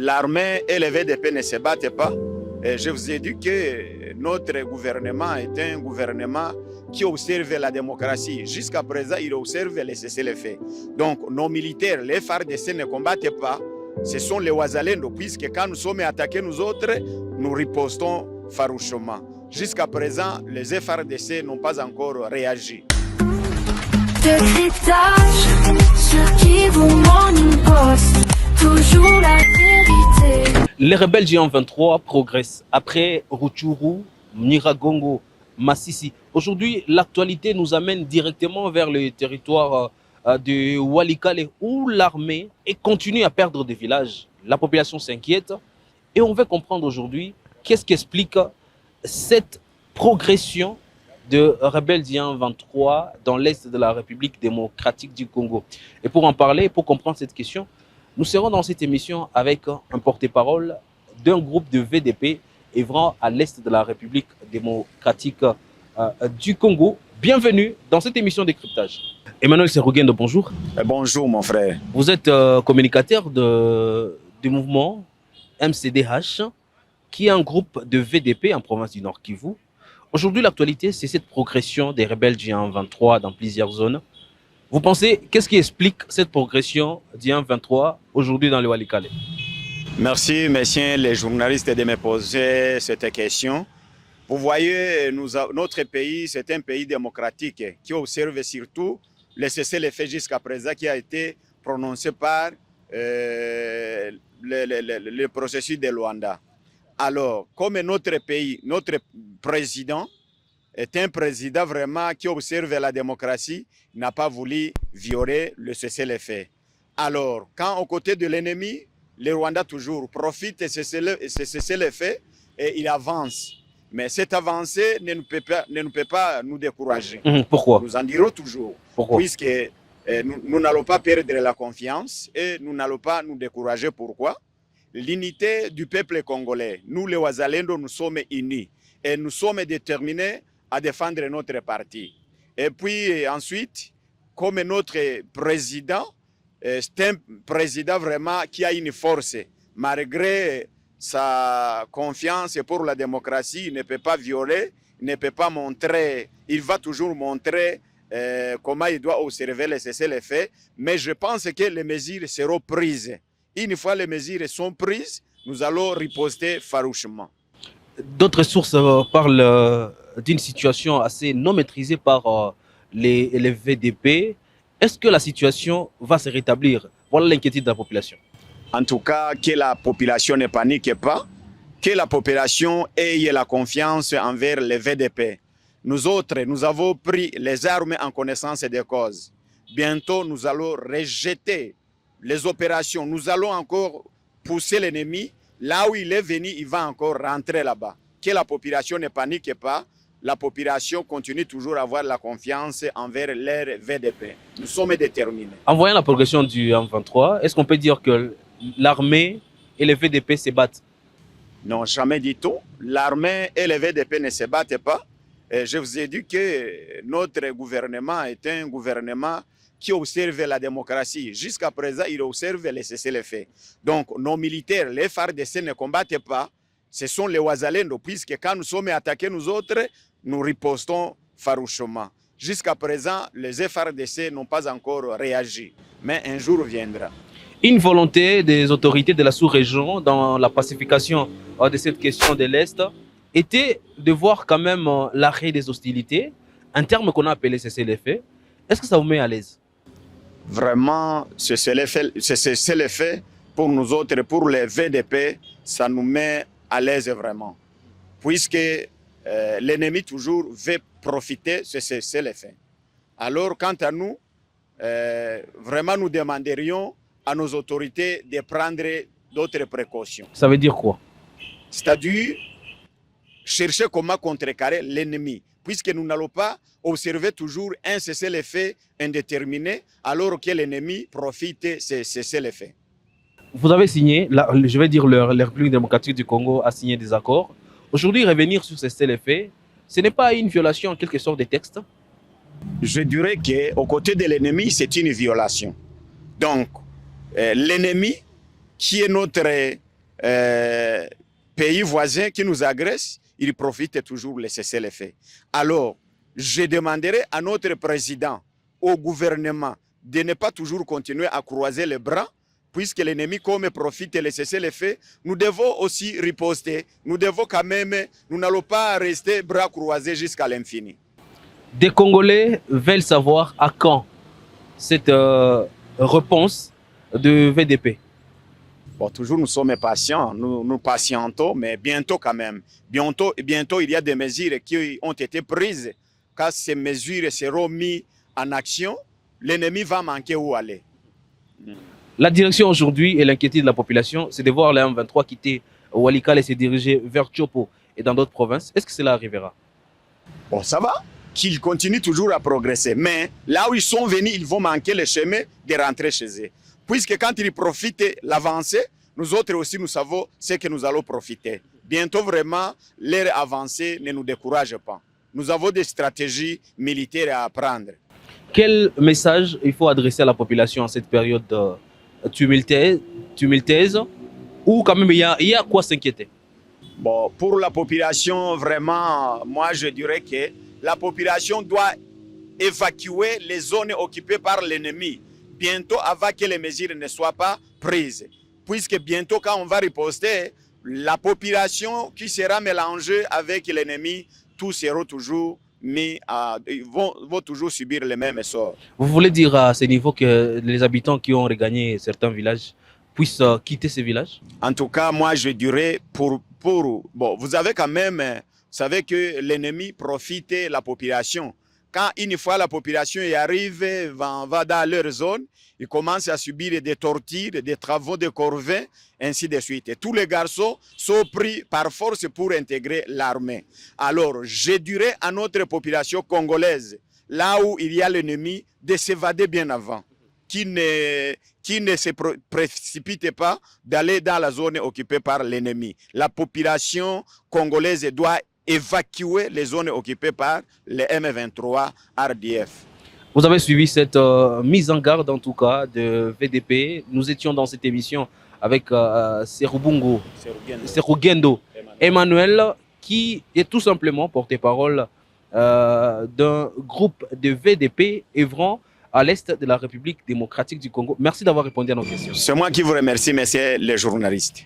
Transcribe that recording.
l'armée et le VDP ne se battent pas. Et je vous ai dit que notre gouvernement est un gouvernement qui observe la démocratie. Jusqu'à présent, il observe les cessez-le-feu. Donc, nos militaires, les FARDC ne combattent pas. Ce sont les Ouazalendo, puisque quand nous sommes attaqués, nous autres, nous ripostons farouchement. Jusqu'à présent, les FARDC n'ont pas encore réagi. Décryptage, ceux qui vous Morning Post, toujours la vérité. Les rebelles du 23 progressent. Après Rutshuru, Nyiragongo, Masisi. Aujourd'hui, l'actualité nous amène directement vers le territoire de Walikale où l'armée continue à perdre des villages. La population s'inquiète et on veut comprendre aujourd'hui qu'est-ce qui explique cette progression de rebelles du 23 dans l'est de la République démocratique du Congo. Et pour en parler, pour comprendre cette question, nous serons dans cette émission avec un porte-parole d'un groupe de VDP œuvrant à l'est de la République démocratique du Congo. Bienvenue dans cette émission Décryptage. Emmanuel Serugendo, bonjour. Bonjour mon frère. Vous êtes communicateur du mouvement MCDH, qui est un groupe de VDP en province du Nord Kivu. Aujourd'hui, l'actualité, c'est cette progression des rebelles du 23 dans plusieurs zones. Vous pensez, qu'est-ce qui explique cette progression du 23 aujourd'hui dans le Walikale? Merci, messieurs les journalistes, de me poser cette question. Vous voyez, notre pays, c'est un pays démocratique qui observe surtout le cessez-le-feu jusqu'à présent qui a été prononcé par le processus de Luanda. Alors, comme notre pays, notre président est un président vraiment qui observe la démocratie, n'a pas voulu violer le cessez-le-feu. Alors, quand aux côtés de l'ennemi, le Rwanda toujours profite de ce cessez-le-feu et il avance. Mais cette avancée ne nous peut pas nous décourager. Pourquoi? Nous en dirons toujours. Pourquoi? Puisque nous n'allons pas perdre la confiance et nous n'allons pas nous décourager. Pourquoi? L'unité du peuple congolais. Nous, les Ouazalendo, nous sommes unis et nous sommes déterminés à défendre notre parti. Et puis ensuite, comme notre président, c'est un président vraiment qui a une force. Malgré sa confiance pour la démocratie, il ne peut pas violer, il ne peut pas montrer, il va toujours montrer comment il doit observer les cessez-le-feu. Mais je pense que les mesures seront prises. Une fois les mesures sont prises, nous allons riposter farouchement. D'autres sources parlent d'une situation assez non maîtrisée par les VDP. Est-ce que la situation va se rétablir? Voilà l'inquiétude de la population. En tout cas, que la population ne panique pas, que la population ait la confiance envers les VDP. Nous autres, nous avons pris les armes en connaissance des causes. Bientôt, nous allons rejeter les opérations. Nous allons encore pousser l'ennemi. Là où il est venu, il va encore rentrer là-bas. Que la population ne panique pas. La population continue toujours à avoir la confiance envers leur VDP. Nous sommes déterminés. En voyant la progression du M23, est-ce qu'on peut dire que l'armée et les VDP se battent? Non, jamais du tout. L'armée et les VDP ne se battent pas. Et je vous ai dit que notre gouvernement est un gouvernement qui observe la démocratie. Jusqu'à présent, il observe les cessez-le-feu. Donc, nos militaires, les FARDC ne combattent pas. Ce sont les Ouazalendo, puisque quand nous sommes attaqués, nous autres, nous ripostons farouchement. Jusqu'à présent, les FARDC n'ont pas encore réagi. Mais un jour viendra. Une volonté des autorités de la sous-région dans la pacification de cette question de l'Est était de voir quand même l'arrêt des hostilités, un terme qu'on a appelé cessez-le-feu. Est-ce que ça vous met à l'aise? Vraiment, ce cessez-le-feu pour nous autres, pour les VDP, ça nous met à l'aise vraiment. Puisque l'ennemi toujours veut profiter de ce cessez-le-feu. Alors, quant à nous, vraiment nous demanderions à nos autorités de prendre d'autres précautions. Ça veut dire quoi? C'est-à-dire chercher comment contrecarrer l'ennemi, puisque nous n'allons pas observer toujours un cessez-le-feu indéterminé, alors que l'ennemi profite de ce cessez-le-feu. Vous avez signé, je vais dire la République démocratique du Congo a signé des accords. Aujourd'hui, revenir sur ce cessez-le-feu, ce n'est pas une violation en quelque sorte des textes? Je dirais qu'aux côtés de l'ennemi, c'est une violation. Donc, l'ennemi, qui est notre pays voisins qui nous agressent, ils profitent toujours de cessez-le-feu. Alors, je demanderai à notre président, au gouvernement, de ne pas toujours continuer à croiser les bras, puisque l'ennemi comme profite de cessez-le-feu, nous devons aussi riposter. Nous devons quand même, nous n'allons pas rester bras croisés jusqu'à l'infini. Des Congolais veulent savoir à quand cette réponse de VDP. Bon, toujours nous sommes patients, nous patientons, mais bientôt quand même. Bientôt, il y a des mesures qui ont été prises. Quand ces mesures seront mises en action, l'ennemi va manquer où aller. La direction aujourd'hui et l'inquiétude de la population, c'est de voir les M23 quitter Walikale et se diriger vers Tchopo et dans d'autres provinces. Est-ce que cela arrivera? Bon, ça va, qu'ils continuent toujours à progresser. Mais là où ils sont venus, ils vont manquer le chemin de rentrer chez eux. Puisque quand ils profitent de l'avancée, nous autres aussi, nous savons ce que nous allons profiter. Bientôt, vraiment, leur avancée ne nous décourage pas. Nous avons des stratégies militaires à apprendre. Quel message il faut adresser à la population en cette période tumultueuse ou quand même il y a quoi s'inquiéter? Bon, pour la population, vraiment, moi je dirais que la population doit évacuer les zones occupées par l'ennemi bientôt avant que les mesures ne soient pas prises. Puisque bientôt quand on va riposter, la population qui sera mélangée avec l'ennemi, tous seront toujours mis ils vont toujours subir les mêmes sorts. Vous voulez dire à ce niveau que les habitants qui ont regagné certains villages puissent quitter ces villages? En tout cas, moi je dirais bon, vous avez quand même, vous savez que l'ennemi profite de la population. Quand une fois la population y arrive, va dans leur zone, ils commencent à subir des tortures, des travaux de corvée, ainsi de suite. Et tous les garçons sont pris par force pour intégrer l'armée. Alors, je dirais à notre population congolaise, là où il y a l'ennemi, de s'évader bien avant, qui ne se précipite pas d'aller dans la zone occupée par l'ennemi. La population congolaise doit évacuer les zones occupées par les M23 RDF. Vous avez suivi cette mise en garde en tout cas de VDP. Nous étions dans cette émission avec Serugendo Emmanuel, qui est tout simplement porte-parole d'un groupe de VDP œuvrant à l'est de la République démocratique du Congo. Merci d'avoir répondu à nos questions. C'est moi qui vous remercie, messieurs les journalistes.